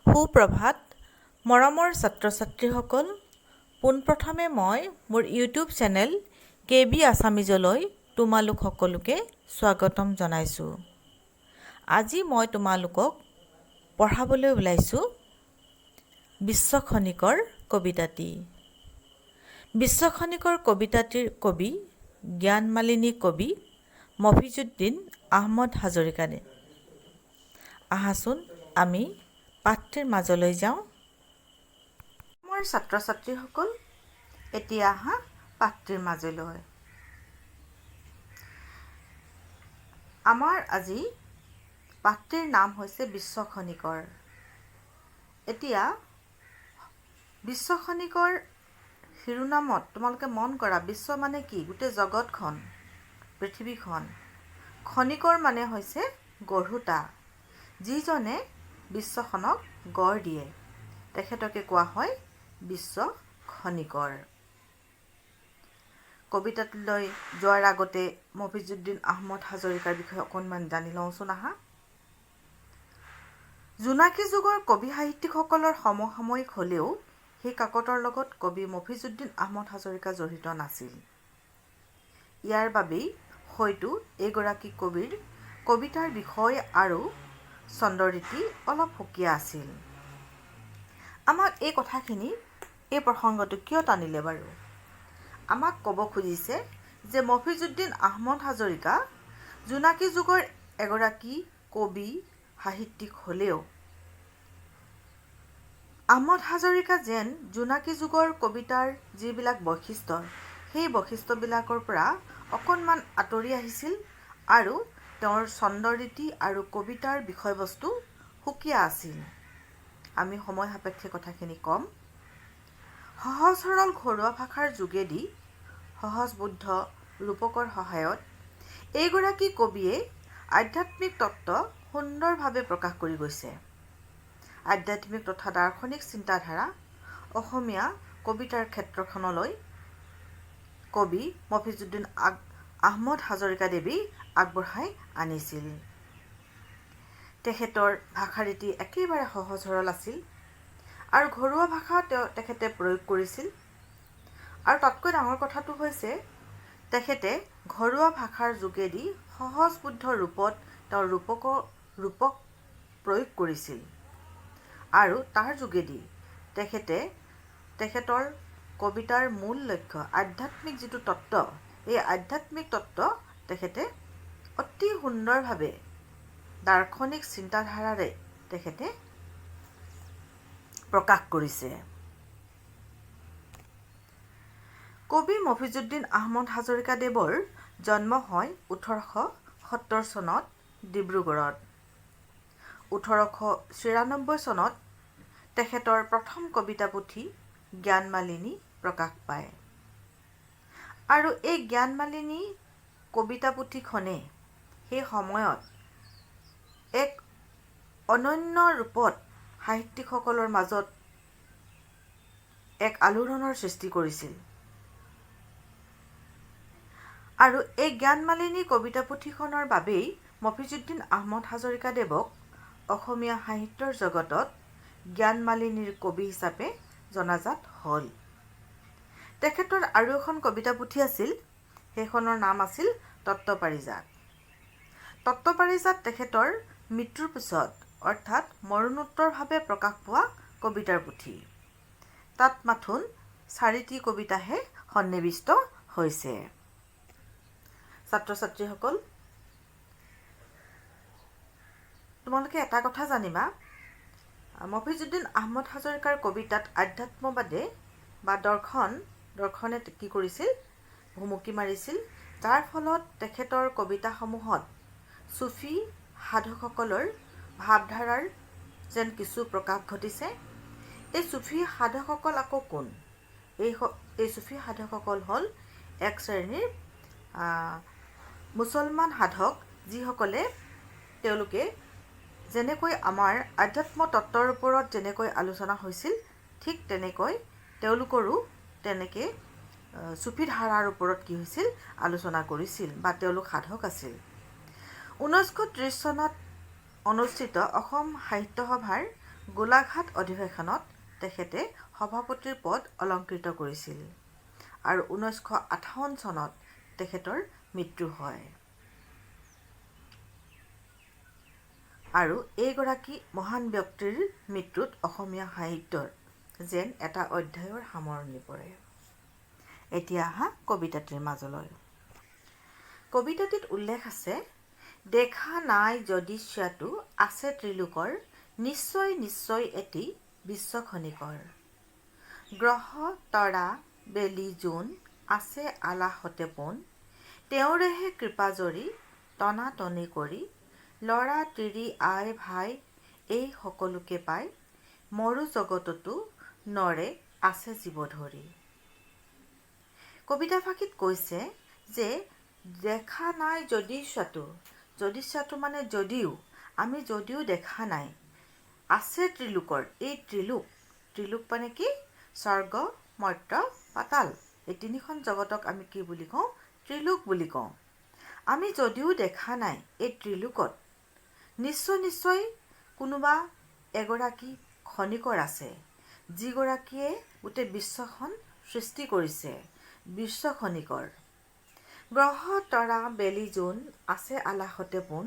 সুপ্ৰভাত মৰমৰ ছাত্ৰ ছাত্ৰীসকল, পোনপ্ৰথমে মই মোৰ ইউটিউব চেনেল KB আছামিজলৈ তোমালোক সকলোকে স্বাগতম জনাইছোঁ। আজি মই তোমালোকক পঢ়াবলৈ ওলাইছোঁ বিশ্বখনিকৰ কবিতাটি। বিশ্বখনিকৰ কবিতাটিৰ কবি জ্ঞানমালিনী কবি মফিজুদ্দিন আহমদ হাজৰিকাদেৱ। আহাচোন আমি পাঠটিৰ মাজলৈ যাওঁ। মোৰ ছাত্ৰ ছাত্ৰীসকল, এতিয়া আহা পাঠটিৰ মাজলৈ। আমাৰ আজি পাঠটিৰ নাম হৈছে বিশ্বখনিকৰ। এতিয়া বিশ্বখনিকৰ শিৰোনামত তোমালোকে মন কৰা, বিশ্ব মানে কি? গোটেই জগতখন, পৃথিৱীখন। খনিকৰ মানে হৈছে গঢ়োতা, যিজনে বিশ্বখনক গঢ় দিয়ে, তেখেতকে কোৱা হয় বিশ্বখনিকৰ। কবিতাটোলৈ যোৱাৰ আগতে মফিজুদ্দিন আহমদ হাজৰিকাৰ বিষয়ে অকণমান জানি লওঁচোন আহা। জোনাকী যুগৰ কবি সাহিত্যিকসকলৰ সমসাময়িক হ'লেও সেই কাকতৰ লগত কবি মফিজুদ্দিন আহমদ হাজৰিকা জড়িত নাছিল। ইয়াৰ বাবেই হয়তো এইগৰাকী কবিৰ কবিতাৰ বিষয় আৰু ছন্দৰীতি অলপ সুকীয়া আছিল। আমাক এই কথাখিনি, এই প্ৰসংগটো কিয় টানিলে বাৰু? আমাক ক'ব খুজিছে যে মফিজুদ্দিন আহমদ হাজৰিকা জোনাকী যুগৰ এগৰাকী কবি সাহিত্যিক হ'লেও আহমদ হাজৰিকা যেন জোনাকী যুগৰ কবিতাৰ যিবিলাক বৈশিষ্ট্য, সেই বৈশিষ্ট্যবিলাকৰ পৰা অকণমান আঁতৰি আহিছিল আৰু তেওঁৰ ছন্দৰীতি আৰু কবিতাৰ বিষয়বস্তু সুকীয়া আছিল। আমি সময় সাপেক্ষে কথাখিনি ক'ম। সহজ সৰল ঘৰুৱা ভাষাৰ যোগেদি সহজবোধ্য ৰূপকৰ সহায়ত এইগৰাকী কবিয়ে আধ্যাত্মিক তত্ত্ব সুন্দৰভাৱে প্ৰকাশ কৰি গৈছে। আধ্যাত্মিক তথা দাৰ্শনিক চিন্তাধাৰা অসমীয়া কবিতাৰ ক্ষেত্ৰখনলৈ কবি মফিজুদ্দিন আহমদ হাজৰিকাদেৱে আগবঢ়াই আনিছিল। তেখেতৰ ভাষাৰীতি একেবাৰে সহজ সৰল আছিল আৰু ঘৰুৱা ভাষা তেখেতে প্ৰয়োগ কৰিছিল। আৰু তাতকৈ ডাঙৰ কথাটো হৈছে তেখেতে ঘৰুৱা ভাষাৰ যোগেদি সহজবোধ্য ৰূপত তেওঁৰ ৰূপক প্ৰয়োগ কৰিছিল আৰু তাৰ যোগেদি তেখেতৰ কবিতাৰ মূল লক্ষ্য আধ্যাত্মিক যিটো তত্ত্ব, এই আধ্যাত্মিক তত্ত্ব তেখেতে অতি সুন্দৰভাৱে দাৰ্শনিক চিন্তাধাৰাৰে তেখেতে প্ৰকাশ কৰিছে। কবি মফিজুদ্দিন আহমদ হাজৰিকাদেৱৰ জন্ম হয় 1870 চনত ডিব্ৰুগড়ত। 1893 চনত তেখেতৰ প্ৰথম কবিতা পুথি জ্ঞানমালিনী প্ৰকাশ পায় আৰু এই জ্ঞানমালিনী কবিতা পুথিখনে সেই সময়ত এক অনন্য ৰূপত সাহিত্যিকসকলৰ মাজত এক আলোড়নৰ সৃষ্টি কৰিছিল। আৰু এই জ্ঞানমালিনী কবিতা পুথিখনৰ বাবেই মফিজুদ্দিন আহমদ হাজৰিকাদেৱক অসমীয়া সাহিত্যৰ জগতত জ্ঞানমালিনীৰ কবি হিচাপে জনাজাত হ'ল। তেখেতৰ আৰু এখন কবিতা পুথি আছিল, সেইখনৰ নাম আছিল তত্ত্বপাৰিজাত। তত্ত্বপাৰিজাত তেখেতৰ মৃত্যুৰ পিছত অৰ্থাৎ মৰণোত্তৰভাৱে প্ৰকাশ পোৱা কবিতাৰ পুথি। তাত মাথোন 4টি কবিতাহে সন্নিৱিষ্ট হৈছে। ছাত্ৰ ছাত্ৰীসকল, তোমালোকে এটা কথা জানিবা, মফিজুদ্দিন আহমদ হাজৰিকাৰ কবিতাত আধ্যাত্মবাদে বা দৰ্শনে কি কৰিছিল? ভুমুকি মাৰিছিল, যাৰ ফলত তেখেতৰ কবিতাসমূহত চুফী সাধকসকলৰ ভাৱধাৰাৰ যেন কিছু প্ৰকাশ ঘটিছে। এই চুফী সাধকসকল আকৌ কোন? এই চুফী সাধকসকল হ'ল এক শ্ৰেণীৰ মুছলমান সাধক, যিসকলে তেওঁলোকে যেনেকৈ আমাৰ আধ্যাত্ম তত্ত্বৰ ওপৰত যেনেকৈ আলোচনা হৈছিল, ঠিক তেনেকৈ তেওঁলোকৰো তেনেকৈ চুফী ধাৰাৰ ওপৰত কি হৈছিল? আলোচনা কৰিছিল বা তেওঁলোক সাধক আছিল। 1930 চনত অনুষ্ঠিত অসম সাহিত্য সভাৰ গোলাঘাট অধিৱেশনত তেখেতে সভাপতিৰ পদ অলংকৃত কৰিছিল আৰু 1958 চনত তেখেতৰ মৃত্যু হয়। আৰু এইগৰাকী মহান ব্যক্তিৰ মৃত্যুত অসমীয়া সাহিত্যৰ যেন এটা অধ্যায়ৰ সামৰণি পৰে। এতিয়া আহা কবিতাটিৰ মাজলৈ। কবিতাটিত উল্লেখ আছে, দেখা নাই যদি স্যাটো আছে ত্ৰিলোকৰ, নিশ্চয় নিশ্চয় এটি বিশ্বখনিকৰ। গ্ৰহ তৰা বেলি জোন আছে আলাহতে পোন, তেওঁৰেহে কৃপাজৰি টনাটনি কৰি, লৰা তিৰি আই ভাই এই সকলোকে পাই, মৰু জগততো নৰে আছে জীৱ ধৰি। কবিতাফাঁকিত কৈছে যে দেখা নাই যদি স্যাটো মানে যদিও, আমি যদিও দেখা নাই, আছে ত্ৰিলোকৰ, এই ত্ৰিলোক মানে কি? স্বৰ্গ মৰ্ত্য পাতাল, এই তিনিখন জগতক আমি কি বুলি কওঁ? ত্ৰিলোক বুলি কওঁ। আমি যদিও দেখা নাই এই ত্ৰিলোকত নিশ্চয় নিশ্চয় কোনোবা এগৰাকী খনিকৰ আছে, যিগৰাকীয়ে গোটেই বিশ্বখন সৃষ্টি কৰিছে, বিশ্বখনিকৰ। গ্ৰহ তৰা বেলি জোন আছে আলাহতে পোন,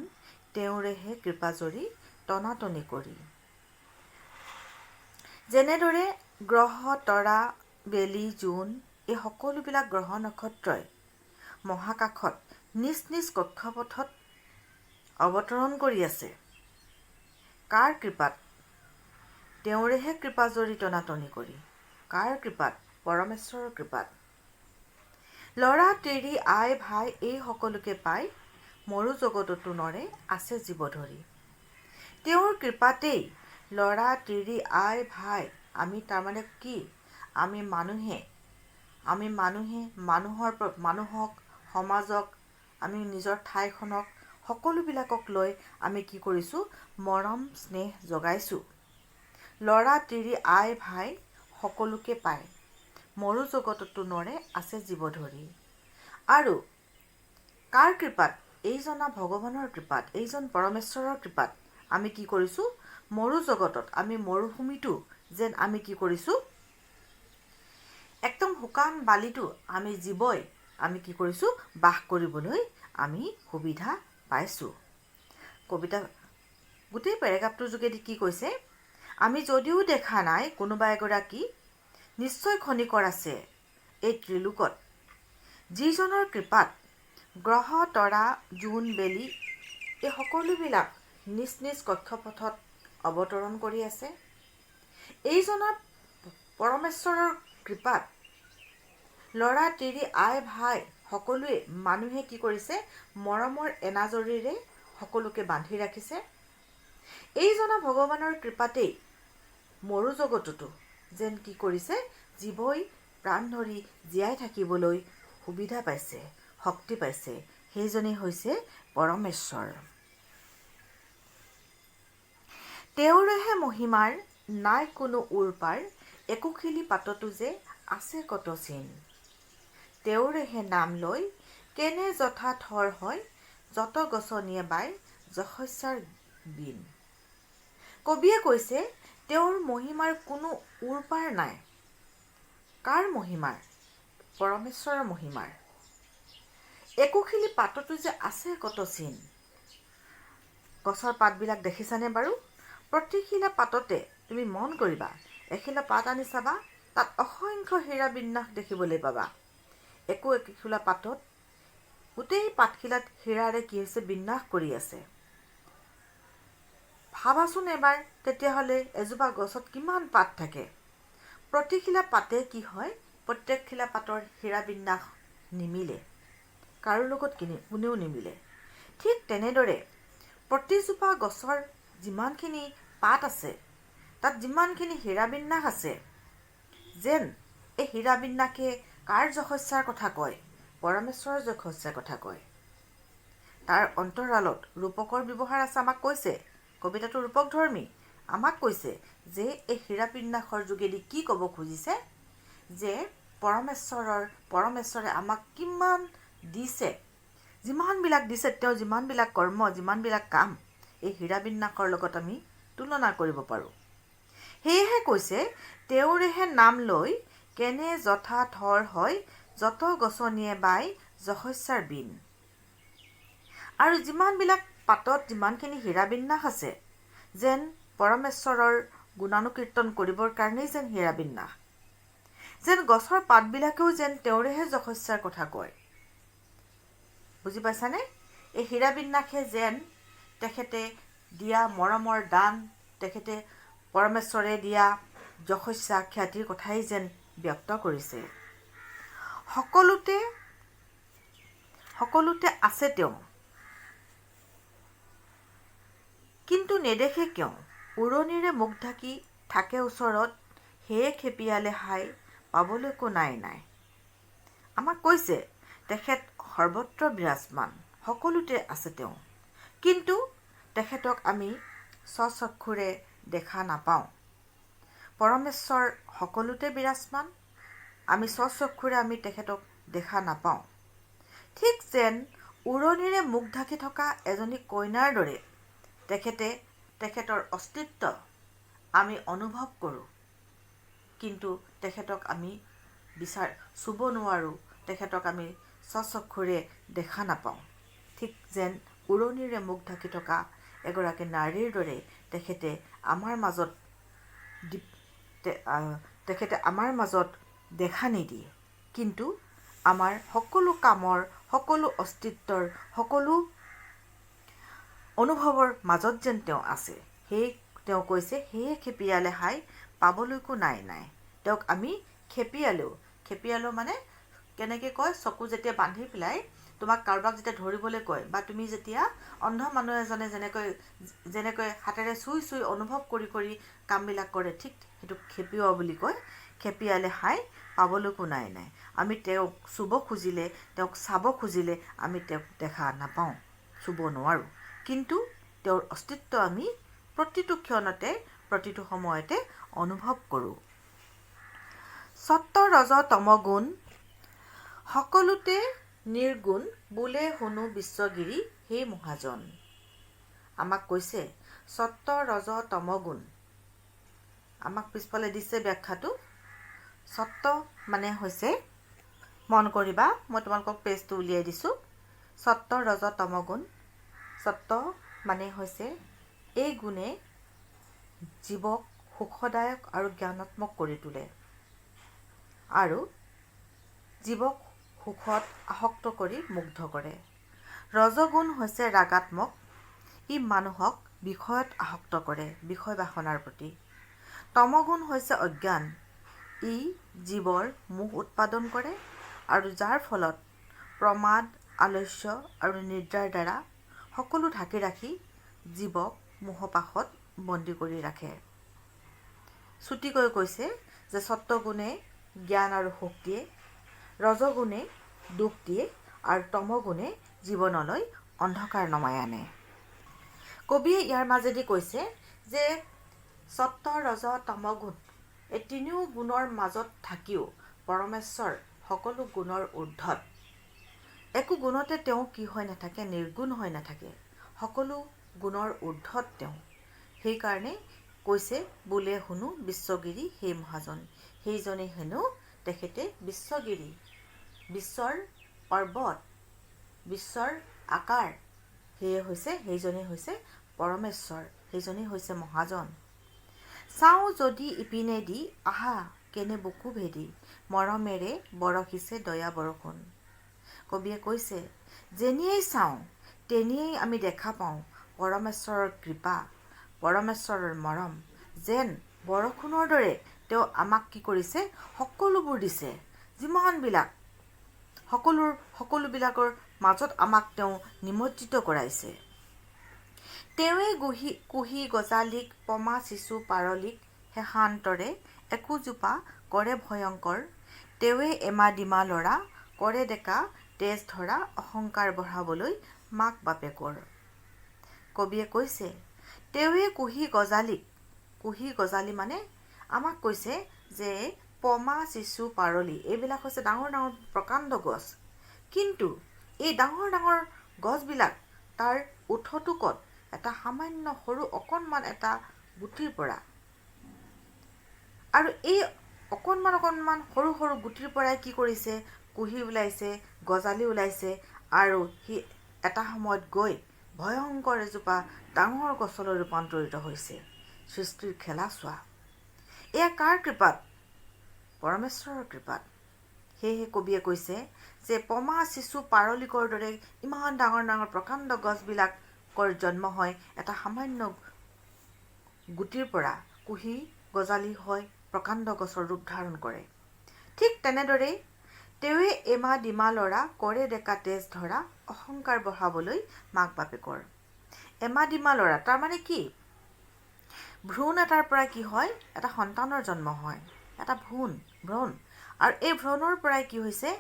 তেওঁৰেহে কৃপাজৰি টনাটনি কৰি। যেনেদৰে গ্ৰহ তৰা বেলি জোন এই সকলোবিলাক গ্ৰহ নক্ষত্ৰই মহাকাশত নিজ নিজ কক্ষপথত অৱতৰণ কৰি আছে। কাৰ কৃপাত? তেওঁৰেহে কৃপাজৰি টনাটনি কৰি। কাৰ কৃপাত? পৰমেশ্বৰৰ কৃপাত। লৰা তিৰি আই ভাই এই সকলোকে পাই, মৰু জগততো নৰে আছে জীৱ ধৰি। তেওঁৰ কৃপাতেই লৰা তিৰি আই ভাই, আমি তাৰমানে কি? আমি মানুহক, সমাজক, আমি নিজৰ ঠাইখনক, সকলোবিলাকক লৈ আমি কি কৰিছোঁ? মৰম স্নেহ জগাইছোঁ। লৰা তিৰি আই ভাই সকলোকে পায়, মৰু জগততো নৰে আছে জীৱ ধৰি। আৰু কাৰ কৃপাত? এইজনা ভগৱানৰ কৃপাত, এইজন পৰমেশ্বৰৰ কৃপাত আমি কি কৰিছোঁ? মৰু জগতত, আমি মৰুভূমিটো যেন আমি কি কৰিছোঁ? একদম শুকান বালিটো আমি জীৱই আমি কি কৰিছোঁ? বাস কৰিবলৈ আমি সুবিধা পাইছোঁ। কবিতা গোটেই পেৰেগ্ৰাফটোৰ যোগেদি কি কৈছে? আমি যদিও দেখা নাই কোনোবা এগৰাকী নিশ্চয় খনিকৰ আছে এই ত্ৰিলোকত, যিজনৰ কৃপাত গ্ৰহ তৰা জোন বেলি এই সকলোবিলাক নিজ নিজ কক্ষপথত অৱতৰণ কৰি আছে। এইজনৰ পৰমেশ্বৰৰ কৃপাত লৰা তিৰি আই ভাই সকলোৱে মানুহে কি কৰিছে? মৰমৰ এনাজৰীৰে সকলোকে বান্ধি ৰাখিছে। এইজনা ভগৱানৰ কৃপাতেই মৰু জগততো যেন কি কৰিছে? জীৱই প্ৰাণ ধৰি জীয়াই থাকিবলৈ সুবিধা পাইছে, শক্তি পাইছে। সেইজনেই হৈছে পৰমেশ্বৰ। তেওঁৰেহে মহিমাৰ নাই কোনো ওৰ পাৰ, একোখিলি পাততো যে আছে কত চিন। তেওঁৰেহে নাম লৈ কেনে যথা থৰ হয়, যত গছনিয়ে বাই যশস্যাৰ বিন। কবিয়ে কৈছে তেওঁৰ মহিমাৰ কোনো ওৰ পাৰ নাই। কাৰ মহিমাৰ? পৰমেশ্বৰৰ মহিমাৰ। একোখিলি পাততো যে আছে কত চিন। গছৰ পাতবিলাক দেখিছানে বাৰু? প্ৰতিখিলা পাততে তুমি মন কৰিবা, এখিলা পাত আনি চাবা, তাত অসংখ্য হীৰা বিন্যাস দেখিবলৈ পাবা। একোখিলা পাতত গোটেই পাতখিলাত হীৰাৰে কি হৈছে? বিন্যাস কৰি আছে। ভাবাচোন এবাৰ তেতিয়াহ'লে এজোপা গছত কিমান পাত থাকে? প্ৰতিখিলা পাতে কি হয়? প্ৰত্যেকখিলা পাতৰ হীৰা বিন্যাস নিমিলে, কাৰো লগত কোনেও নিমিলে। ঠিক তেনেদৰে প্ৰতিজোপা গছৰ যিমানখিনি পাত আছে, তাত যিমানখিনি হীৰা বিন্যাস আছে, যেন এই হীৰা বিন্যাসে কাৰ যশস্যাৰ কথা কয়? পৰমেশ্বৰৰ যশস্যাৰ কথা কয়। তাৰ অন্তৰালত ৰূপকৰ ব্যৱহাৰ আছে, আমাক কৈছে। কবিতাটো ৰূপকধৰ্মী। আমাক কৈছে যে এই হীৰা বিন্যাসৰ যোগেদি কি ক'ব খুজিছে? যে পৰমেশ্বৰে আমাক কিমান দিছে, যিমানবিলাক দিছে, তেওঁ যিমানবিলাক কৰ্ম, যিমানবিলাক কাম এই হীৰা বিন্যাসৰ লগত আমি তুলনা কৰিব পাৰোঁ। সেয়েহে কৈছে, তেওঁৰেহে নাম লৈ কেনে যথা থৰ হয় যত গছনিয়ে বাই যশস্যাৰ বিন। আৰু যিমানবিলাক পাতত যিমানখিনি হীৰা-বিন্যাস আছে, যেন পৰমেশ্বৰৰ গুণানুকীৰ্তন কৰিবৰ কাৰণেই যেন হীৰা-বিন্যাস, যেন গছৰ পাতবিলাকেও যেন তেওঁৰেহে যশস্যাৰ কথা কয়। বুজি পাইছানে? এই হীৰা-বিন্যাসে যেন তেখেতে দিয়া মৰমৰ দান, তেখেতে পৰমেশ্বৰে দিয়া যশস্যা খ্যাতিৰ কথাই যেন ব্যক্ত কৰিছে। সকলোতে আছে তেওঁ, কিন্তু নেদেখে কিয়? উৰণিৰে মুখ ঢাকি থাকে ওচৰত, সেয়ে খেপিয়ালে হাই পাবলৈকো নাই। আমাক কৈছে তেখেত সৰ্বত্ৰ বিৰাজমান, সকলোতে আছে তেওঁ, কিন্তু তেখেতক আমি স্বচক্ষুৰে দেখা নাপাওঁ। পৰমেশ্বৰ সকলোতে বিৰাজমান, আমি স্বচক্ষুৰে আমি তেখেতক দেখা নাপাওঁ। ঠিক যেন উৰণিৰে মুখ ঢাকি থকা এজনী কইনাৰ দৰে তেখেতৰ অস্তিত্ব আমি অনুভৱ কৰোঁ, কিন্তু তেখেতক আমি চুব নোৱাৰোঁ, তেখেতক আমি স্বচক্ষুৰে দেখা নাপাওঁ। ঠিক যেন উৰণিৰে মুখ ঢাকি থকা এগৰাকী নাৰীৰ দৰে তেখেতে আমাৰ মাজত দেখা নিদিয়ে, কিন্তু আমাৰ সকলো কামৰ, সকলো অস্তিত্বৰ, সকলো অনুভৱৰ মাজত যেন তেওঁ আছে। সেয়ে তেওঁ কৈছে, সেয়ে খেপিয়ালে হাই পাবলৈকো নাই। তেওঁক আমি খেপিয়ালেও মানে কেনেকৈ কয়, চকু যেতিয়া বান্ধি পেলাই তোমাক কাৰোবাক যেতিয়া ধৰিবলৈ কয়, বা তুমি যেতিয়া অন্ধ মানুহ এজনে যেনেকৈ হাতেৰে চুই অনুভৱ কৰি কামবিলাক কৰে, ঠিক সেইটোক খেপিওৱা বুলি কয়। খেপিয়ালে হাই পাবলৈকো নাই। আমি তেওঁক চুব খুজিলে, তেওঁক চাব খুজিলে আমি তেওঁক দেখা নাপাওঁ, চুব নোৱাৰোঁ, কিন্তু তেওঁৰ অস্তিত্ব আমি প্ৰতিটো ক্ষণতে, প্ৰতিটো সময়তে অনুভৱ কৰোঁ। সত্ব ৰজ তম গুণ সকলোতে নিৰ্গুণ, বোলে শুনো বিশ্বগিৰি হে মহাজন। আমাক কৈছে সত্ব ৰজ তম গুণ। আমাক পিছফালে দিছে ব্যাখ্যাটো। সত্ব মানে হৈছে, মন কৰিবা, মই তোমালোকক পেজটো উলিয়াই দিছোঁ। সত্ব ৰজ তম গুণ। সত্ব মানে হৈছে এই গুণে জীৱক সুখদায়ক আৰু জ্ঞানাত্মক কৰি তোলে, আৰু জীৱক সুখত আসক্ত কৰি মুগ্ধ কৰে। ৰজগুণ হৈছে ৰাগাত্মক, ই মানুহক বিষয়ত আসক্ত কৰে, বিষয় বাসনাৰ প্ৰতি। তমগুণ হৈছে অজ্ঞান, ই জীৱৰ মোহ উৎপাদন কৰে, আৰু যাৰ ফলত প্ৰমাদ, আলস্য আৰু নিদ্ৰাৰ দ্বাৰা সকলো ঢাকি ৰাখি জীৱক মোহপাশত বন্দী কৰি ৰাখে। চুটিকৈ কৈছে যে সত্বগুণে জ্ঞান আৰু সুখ দিয়ে, ৰজগুণে দুখ দিয়ে, আৰু তমগুণে জীৱনলৈ অন্ধকাৰ নমাই আনে। কবিয়ে ইয়াৰ মাজেদি কৈছে যে সত্ব ৰজ তমগুণ এই তিনিও গুণৰ মাজত থাকিও পৰমেশ্বৰ সকলো গুণৰ ঊৰ্ধ্বত। একো গুণতে তেওঁ কি হৈ নাথাকে, নিৰ্গুণ হৈ নাথাকে, সকলো গুণৰ ঊৰ্ধ্বত তেওঁ। সেইকাৰণে কৈছে, বোলে শুনো বিশ্বগিৰি হে মহাজন। সেইজনে হেনো তেখেতে বিশ্বগিৰি, বিশ্বৰ পৰ্বত, বিশ্বৰ আকাৰ, সেইজনে হৈছে পৰমেশ্বৰ, সেইজনেই হৈছে মহাজন। চাওঁ যদি ইপিনে দি, আহা কেনে বুকু ভেদি, মৰমেৰে বৰষিছে দয়া বৰষুণ। কবিয়ে কৈছে, যেনিয়েই চাওঁ তেনিয়েই আমি দেখা পাওঁ পৰমেশ্বৰৰ কৃপা, পৰমেশ্বৰৰ মৰম, যেন বৰষুণৰ দৰে তেওঁ আমাক কি কৰিছে, সকলোবোৰ দিছে, যিমানবিলাক সকলোবিলাকৰ মাজত আমাক তেওঁ নিমজ্জিত কৰাইছে। তেৱে কুহি গজালিক, পমা চিচু পাৰলিক, শেষান্তৰে একোজোপা কৰে ভয়ংকৰ, তেৱে এমা ডিমা লৰা, কৰে ডেকা তেজ ধৰা, অহংকাৰ বঢ়াবলৈ মাক বাপেকৰ। কবিয়ে কৈছে, তেৱে কুহি গজালিক, কুহি গজালি মানে আমাক কৈছে যে পমা চিচু পাৰলি এইবিলাক হৈছে ডাঙৰ ডাঙৰ প্ৰকাণ্ড গছ, কিন্তু এই ডাঙৰ ডাঙৰ গছবিলাক তাৰ ওঠটোকত এটা সামান্য সৰু অকণমান এটা গুটিৰ পৰা আৰু এই অকণমান সৰু সৰু গুটিৰ পৰাই কি কৰিছে, কুঁহি ওলাইছে, গজালি ওলাইছে, আৰু সি এটা সময়ত গৈ ভয়ংকৰ এজোপা ডাঙৰ গছলৈ ৰূপান্তৰিত হৈছে। সৃষ্টিৰ খেলা চোৱা। এয়া কাৰ কৃপাত? পৰমেশ্বৰৰ কৃপাত। সেয়েহে কবিয়ে কৈছে যে পমা, চিচু, পাৰলিকৰ দৰে ইমান ডাঙৰ ডাঙৰ প্ৰকাণ্ড গছবিলাকৰ জন্ম হয় এটা সামান্য গুটিৰ পৰা। কুঁহি গজালি হয় প্ৰকাণ্ড গছৰ ৰূপ ধাৰণ কৰে। ঠিক তেনেদৰেই তেৱে এমা ডিমা ল'ৰা, কৰে ডেকা তেজ ধৰা, অহংকাৰ বঢ়াবলৈ মাক বাপেকৰ। এমা ডিমা ল'ৰা তাৰমানে কি? ভ্ৰূণ এটাৰ পৰা কি হয়? এটা সন্তানৰ জন্ম হয়, এটা ভ্ৰূণ। আৰু এই ভ্ৰূণৰ পৰাই কি হৈছে?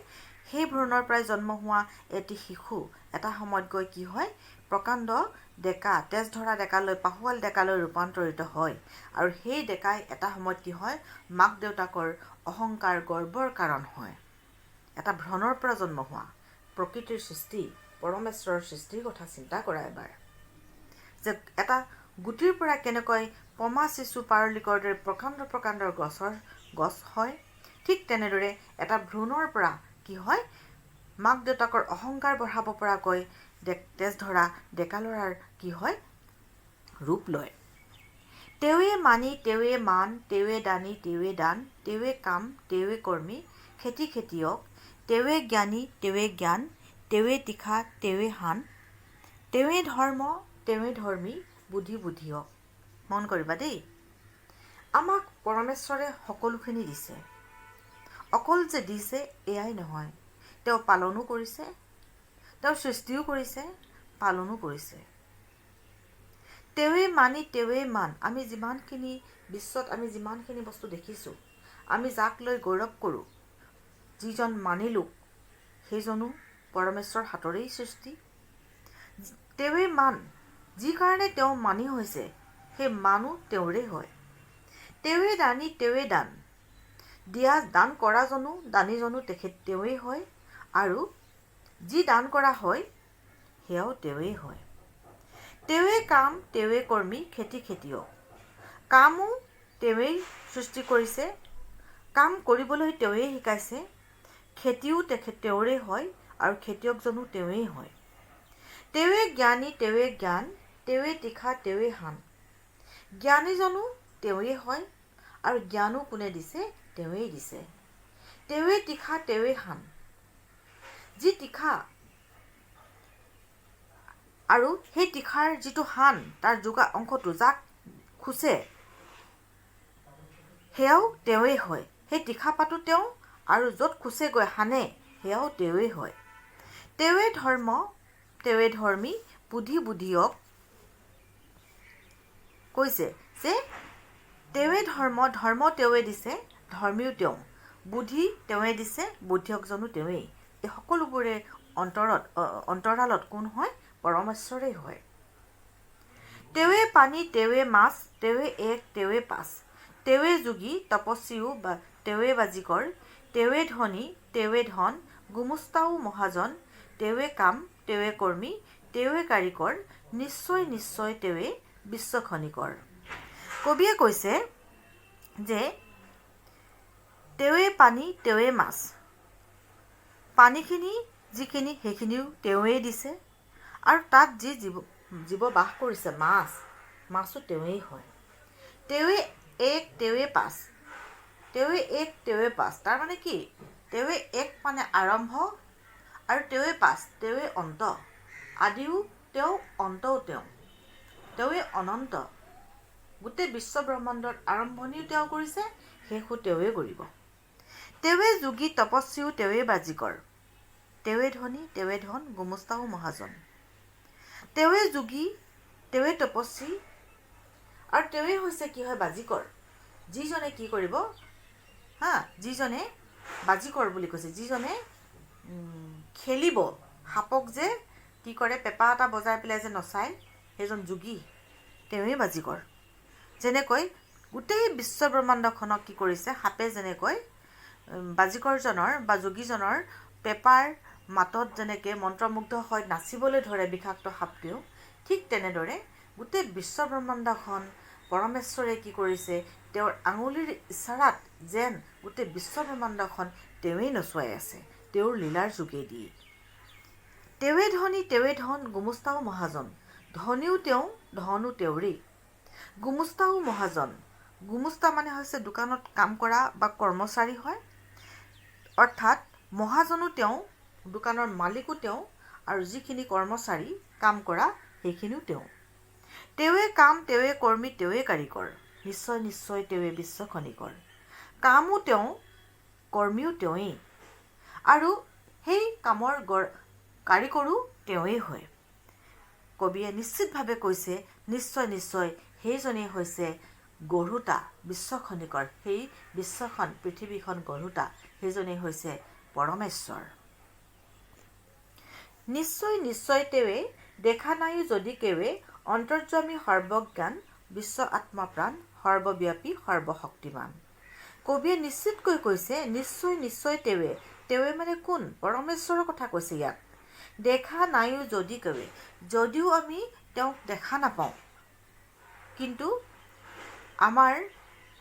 সেই ভ্ৰূণৰ পৰাই জন্ম হোৱা এটি শিশু এটা সময়ত গৈ কি হয়? প্ৰকাণ্ড ডেকা, তেজ ধৰা ডেকালৈ, পাহোৱাল ডেকালৈ ৰূপান্তৰিত হয়। আৰু সেই ডেকাই এটা সময়ত কি হয়? মাক দেউতাকৰ অহংকাৰ, গৰ্বৰ কাৰণ হয়। এটা ভ্ৰূণৰ পৰা জন্ম হোৱা প্ৰকৃতিৰ সৃষ্টি, পৰমেশ্বৰৰ সৃষ্টিৰ কথা চিন্তা কৰা এবাৰ। যে এটা গুটিৰ পৰা কেনেকৈ পমা, চিচু, পাৰলিকৰ দৰে প্ৰকাণ্ড গছ হয়। ঠিক তেনেদৰে এটা ভ্ৰূণৰ পৰা কি হয়? মাক দেউতাকৰ অহংকাৰ বঢ়াব পৰাকৈ তেজ ধৰা ডেকা ল'ৰাৰ কি হয়? ৰূপ লয়। তেৱে মানি, তেৱে মান, তেৱে দানী, তেৱে দান, তেৱে কাম, তেৱে কৰ্মী, খেতিয়ক, তেৱে জ্ঞানী, তেৱে জ্ঞান, তেৱে তীখা, তেৱে হান, তেৱে ধৰ্ম, তেৱে ধৰ্মী, বুদ্ধিয়ক। মন কৰিবা দেই। আমাক পৰমেশ্বৰে সকলোখিনি দিছে। অকল যে দিছে এয়াই নহয়, তেওঁ পালনো কৰিছে, তেওঁ সৃষ্টিও কৰিছে, পালনো কৰিছে। তেৱে মানি, তেৱে মান। আমি যিমানখিনি বিশ্বত আমি যিমানখিনি বস্তু দেখিছোঁ, আমি যাক লৈ গৌৰৱ কৰোঁ, যিজন মানি লোক, সেইজনো পৰমেশ্বৰ হাতৰেই সৃষ্টি। তেৱে মান, যি কাৰণে তেওঁ মানি হৈছে, সেই মানো তেওঁৰে হয়। তেৱে দানী, তেৱে দান। দান কৰাজনো, দানীজনো তেৱেই হয়। আৰু যি দান কৰা হয় সেয়াও তেৱেই হয়। তেৱে কাম, তেৱে কৰ্মী, খেতিয়ক। কামো তেৱেই সৃষ্টি কৰিছে, কাম কৰিবলৈ তেৱেই শিকাইছে, খেতিও তেওঁৰে হয়, আৰু খেতিয়কজনো তেৱেই হয়। তেৱে জ্ঞানী, তেৱে জ্ঞান, তেৱে তীখা, তেৱে হান। জ্ঞানীজনো তেৱেই হয়, আৰু জ্ঞানো কোনে দিছে? তেৱেই দিছে। তেৱে তীখা, তেৱে হান। যি তীখা আৰু সেই তীখাৰ যিটো হান, তাৰ যোগা অংশটো যাক খোচে, সেয়াও তেৱেই হয়। সেই তীখা পাতো তেওঁ, আৰু য'ত খোচে গৈ হানে, সেয়াও তেৱেই হয়। তেৱে ধৰ্ম, তেৱে ধৰ্মী, বুদ্ধিয়ক। কৈছে যে তেৱে ধৰ্ম তেৱে দিছে, ধৰ্মীও তেওঁ, বুদ্ধি তেৱে দিছে, বুদ্ধিয়কজনো তেৱেই। এই সকলোবোৰে অন্তৰালত কোন হয়? পৰমেশ্বৰেই হয়। তেৱে পানী, তেৱে মাছ, তেৱে এক, তেৱে পাঁচ। তেৱে যোগী, তপস্বীও তেৱে বাজিকৰ, তেৱে ধনী, তেৱে ধন, গুমস্তাও মহাজন, তেৱে কাম, তেৱে কৰ্মী, তেৱে কাৰিকৰ, নিশ্চয় তেৱে বিশ্বখনিকৰ। কবিয়ে কৈছে যে তেৱে পানী, তেৱে মাছ। পানীখিনি যিখিনি, সেইখিনিও তেৱেই দিছে, আৰু তাত যি জীৱ বাস কৰিছে, মাছো তেৱেই হয়। তেৱে এক, তেৱে পাঁচ। তেৱে এক, তেৱে পাঁচ। তাৰমানে কি? তেৱে এক মানে আৰম্ভ, আৰু তেৱে পাঁচ, তেৱে অন্ত। আদিও তেওঁ, অন্তও তেওঁ। তেৱে অনন্ত। গোটেই বিশ্ব ব্ৰহ্মাণ্ডৰ আৰম্ভণিও তেওঁ কৰিছে, শেষো তেৱেই কৰিব। তেৱে যোগী, তপস্বীও তেৱে বাজিকৰ। তেৱে ধনী, তেৱে ধন, গুমস্তাও মহাজন। তেৱে যোগী, তেৱে তপস্বী, আৰু তেৱে হৈছে কি হয়? বাজিকৰ। যিজনে কি কৰিব? যিজনে বাজিকৰ বুলি কৈছে, যিজনে খেলিব। সাপক যে কি কৰে? পেঁপা এটা বজাই পেলাই যে নচায়, সেইজন যোগী, তেৱেই বাজিকৰ। যেনেকৈ গোটেই বিশ্ব ব্ৰহ্মাণ্ডখনক কি কৰিছে? সাপে যেনেকৈ বাজিকৰজনৰ বা যোগীজনৰ পেঁপাৰ মাতত যেনেকৈ মন্ত্ৰমুগ্ধ হৈ নাচিবলৈ ধৰে বিষাক্ত সাপটিও, ঠিক তেনেদৰে গোটেই বিশ্ব ব্ৰহ্মাণ্ডখন পৰমেশ্বৰে কি কৰিছে? তেওঁৰ আঙুলিৰ ইচাৰাত যেন গোটেই বিশ্বব্ৰহ্মাণ্ডখন তেওঁৱেই নচুৱাই আছে, তেওঁৰ লীলাৰ যোগেদি। তেওঁৱে ধনী, তেওঁৱে ধন, গুমস্তাও মহাজন। ধনীও তেওঁ, ধনো তেওঁৰেই। গুমস্তাও মহাজন। গুমস্তা মানে হৈছে দোকানত কাম কৰা বা কৰ্মচাৰী হয়, অৰ্থাৎ মহাজনো তেওঁ, দোকানৰ মালিকো তেওঁ, আৰু যিখিনি কৰ্মচাৰী কাম কৰা সেইখিনিও তেওঁ। তেওঁৱে কাম, তেওঁৱে কৰ্মী, তেওঁৱে কাৰিকৰ। নিশ্চয় নিশ্চয় তেওঁৱে বিশ্বখনিকৰ। কামো তেওঁ, কৰ্মীও তেওঁৱেই, আৰু সেই কামৰ কাৰিকৰো তেওঁৱেই হয়। কবিয়ে নিশ্চিতভাৱে কৈছে, নিশ্চয় নিশ্চয় সেইজনেই হৈছে গঢ়োতা, বিশ্বখনিকৰ, সেই বিশ্বখন, পৃথিৱীখন গঢ়োতা সেইজনেই হৈছে পৰমেশ্বৰ। নিশ্চয় নিশ্চয় তেওঁৱে, দেখা নাইও যদি কেৱে, অন্তৰ্যামী সৰ্বজ্ঞান, বিশ্ব আত্মা প্ৰাণ, সৰ্বব্যাপী সৰ্বশক্তিমান। কবিয়ে নিশ্চিতকৈ কৈছে, নিশ্চয় নিশ্চয় তেওঁৱে। তেওঁৱে মানে কোন? পৰমেশ্বৰৰ কথা কৈছে ইয়াত। দেখা নাইও যদি কেৱে, যদিও আমি তেওঁক দেখা নাপাওঁ, কিন্তু আমাৰ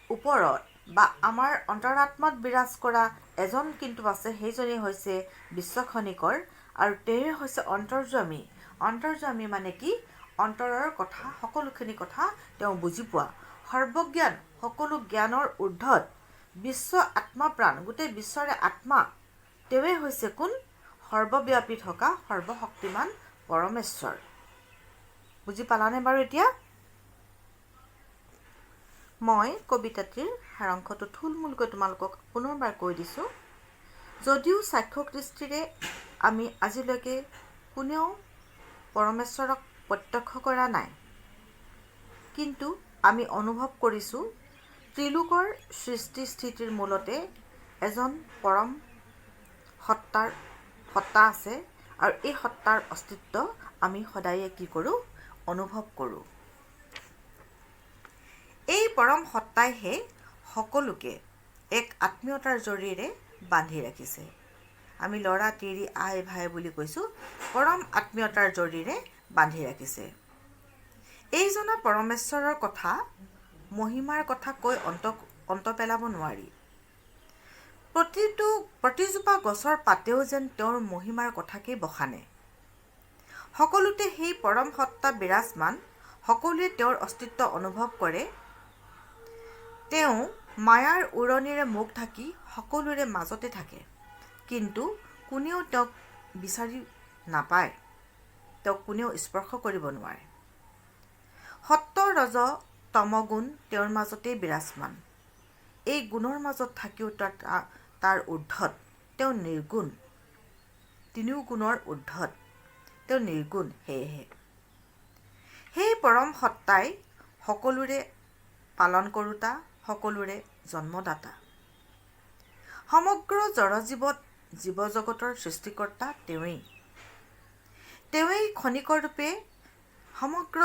ওপৰত বা আমাৰ অন্তৰাত্মাত বিৰাজ কৰা এজন কিন্তু আছে, সেইজনেই হৈছে বিশ্বখনিকৰ, আৰু তেওঁৱে হৈছে অন্তৰ্যামী। অন্তৰ্যামী মানে কি? অন্তৰৰ কথা, সকলোখিনি কথা তেওঁ বুজি পোৱা। সৰ্বজ্ঞান, সকলো জ্ঞানৰ ঊৰ্ধত। বিশ্ব আত্মা প্ৰাণ, গোটেই বিশ্বৰে আত্মা। তেওঁৱে হৈছে কোন? সৰ্বব্যাপী থকা সৰ্বশক্তিমান পৰমেশ্বৰ। বুজি পালানে বাৰু এতিয়া? মই কবিতাটিৰ সাৰাংশটো থুলমূলকৈ তোমালোকক পুনৰবাৰ কৈ দিছোঁ। যদিও চাক্ষুষ দৃষ্টিৰে আমি আজিলৈকে কোনেও পৰমেশ্বৰক প্ৰত্যক্ষ কৰা নাই, কিন্তু আমি অনুভৱ কৰিছোঁ ত্ৰিলোকৰ সৃষ্টি স্থিতিৰ মূলতে এজন পৰম সত্তা আছে, আৰু এই সত্তাৰ অস্তিত্ব আমি সদায়ে কি কৰোঁ? অনুভৱ কৰোঁ। এই পৰম সত্তাইহে সকলোকে এক আত্মীয়তাৰ জৰিয়তে বান্ধি ৰাখিছে। আমি ল'ৰা তিৰি আই ভাই বুলি কৈছোঁ, পৰম আত্মীয়তাৰ জৰিয়তে বান্ধি ৰাখিছে। এই জনা পৰমেশ্বৰৰ কথা, মহিমাৰ কথা কৈ অন্ত পেলাব নোৱাৰি। প্ৰতিজোপা গছৰ পাতেও যেন তেওঁৰ মহিমাৰ কথাকেই বখানে। সকলোতে সেই পৰম সত্তা বিৰাজমান, সকলোৱে তেওঁৰ অস্তিত্ব অনুভৱ কৰে। তেওঁ মায়াৰ উৰণিৰে মুখ ঢাকি সকলোৰে মাজতে থাকে, কিন্তু কোনেও তেওঁক বিচাৰি নাপায়, তেওঁক কোনেও স্পৰ্শ কৰিব নোৱাৰে। সত্য ৰজ তমগুণ তেওঁৰ মাজতেই বিৰাজমান। এই গুণৰ মাজত থাকিও তাৰ ঊৰ্ধত তেওঁ নিৰ্গুণ। তিনিও গুণৰ ঊৰ্ধত তেওঁ নিৰ্গুণ। সেয়েহে সেই পৰম সত্তাই সকলোৰে পালন কৰোঁতা, সকলোৰে জন্মদাতা। সমগ্ৰ জীৱ-জগতৰ সৃষ্টিকৰ্তা তেওঁৱেই। তেওঁৱেই ক্ষণিকৰ ৰূপে সমগ্ৰ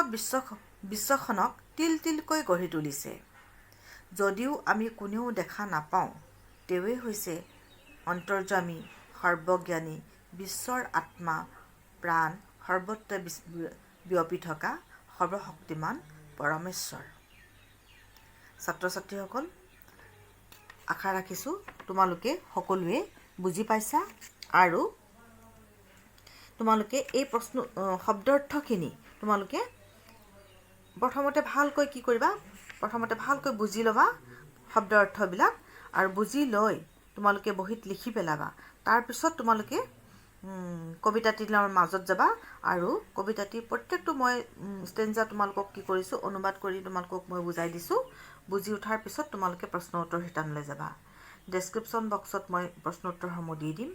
বিশ্বখনক তিল তিলকৈ গঢ়ি তুলিছে। যদিও আমি কোনেও দেখা নাপাওঁ, তেওঁৱেই হৈছে অন্তৰ্যামী, সৰ্বজ্ঞানী, বিশ্বৰ আত্মা প্ৰাণ, সৰ্বত্ৰ বিয়পি থকা সৰ্বশক্তিমান পৰমেশ্বৰ। ছাত্ৰ ছাত্ৰীসকল, আশা ৰাখিছোঁ তোমালোকে সকলোৱে বুজি পাইছা, আৰু তোমালোকে এই শব্দাৰ্থখিনি তোমালোকে প্ৰথমতে ভালকৈ কি কৰিবা? প্ৰথমতে ভালকৈ বুজি ল'বা শব্দ অৰ্থবিলাক, আৰু বুজি লৈ তোমালোকে বহীত লিখি পেলাবা। তাৰপিছত তোমালোকে কবিতাটিৰ মাজত যাবা, আৰু কবিতাটিৰ প্ৰত্যেকটো মই ষ্টেঞ্জা তোমালোকক কি কৰিছোঁ? অনুবাদ কৰি তোমালোকক মই বুজাই দিছোঁ। বুজি উঠাৰ পিছত তোমালোকে প্ৰশ্ন উত্তৰ শিতানলৈ যাবা। ডেছক্ৰিপশ্যন বক্সত মই প্ৰশ্ন উত্তৰসমূহ দি দিম।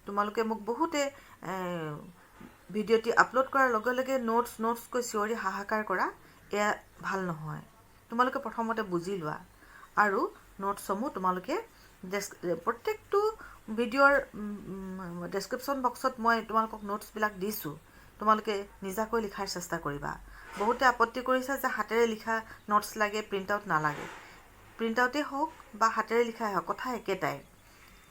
তোমালোকে মোক বহুতে ভিডিঅ'টি আপলোড কৰাৰ লগে লগে নোটছকৈ চিঞৰি হাহাকাৰ কৰা, এয়া ভাল নহয়। তোমালোকে প্ৰথমতে বুজি লোৱা, আৰু নোটছসমূহ তোমালোকে প্ৰত্যেকটো ভিডিঅ'ৰ ডেছক্ৰিপশ্যন বক্সত মই তোমালোকক নোটছবিলাক দিছোঁ। তোমালোকে নিজাকৈ লিখাৰ চেষ্টা কৰিবা। বহুতে আপত্তি কৰিছে যে হাতেৰে লিখা নোটছ লাগে, প্ৰিণ্ট আউট নালাগে। প্ৰিণ্ট আউটেই হওক বা হাতেৰে লিখাই হওক, কথা একেটাই।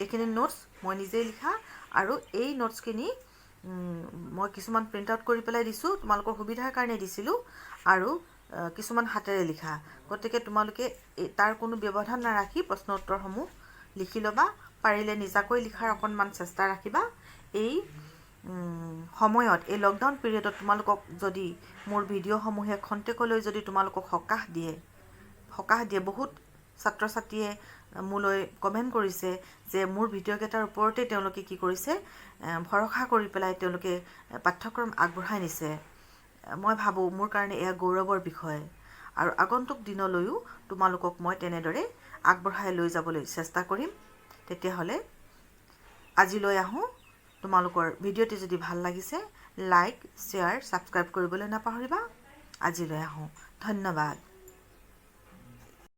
এইখিনি নোটছ মই নিজেই লিখা, আৰু এই নোটছখিনি মই কিছুমান প্ৰিণ্ট আউট কৰি পেলাই দিছোঁ, তোমালোকৰ সুবিধাৰ কাৰণে দিছিলোঁ, আৰু কিছুমান হাতেৰে লিখা, গতিকে তোমালোকে তাৰ কোনো ব্যৱধান নাৰাখি প্ৰশ্ন উত্তৰসমূহ লিখি ল'বা। পাৰিলে নিজাকৈ লিখাৰ অকণমান চেষ্টা ৰাখিবা। এই সময়ত, এই লকডাউন পিৰিয়ডত তোমালোকক যদি মোৰ ভিডিঅ'সমূহে খন্তেকলৈ যদি তোমালোকক সকাহ দিয়ে, বহুত ছাত্ৰ ছাত্ৰীয়ে মোলৈ কমেণ্ট কৰিছে যে মোৰ ভিডিঅ'কেইটাৰ ওপৰতে তেওঁলোকে কি কৰিছে, ভৰসা কৰি পেলাই তেওঁলোকে পাঠ্যক্ৰম আগবঢ়াই নিছে। মই ভাবোঁ মোৰ কাৰণে এয়া গৌৰৱৰ বিষয়, আৰু আগন্তুক দিনলৈও তোমালোকক মই তেনেদৰে আগবঢ়াই লৈ যাবলৈ চেষ্টা কৰিম। তেতিয়াহ'লে আজিলৈ আহোঁ। তোমালোকৰ ভিডিঅ'টি যদি ভাল লাগিছে লাইক, শ্বেয়াৰ, ছাবস্ক্ৰাইব কৰিবলৈ নাপাহৰিবা। আজিলৈ আহোঁ। ধন্যবাদ।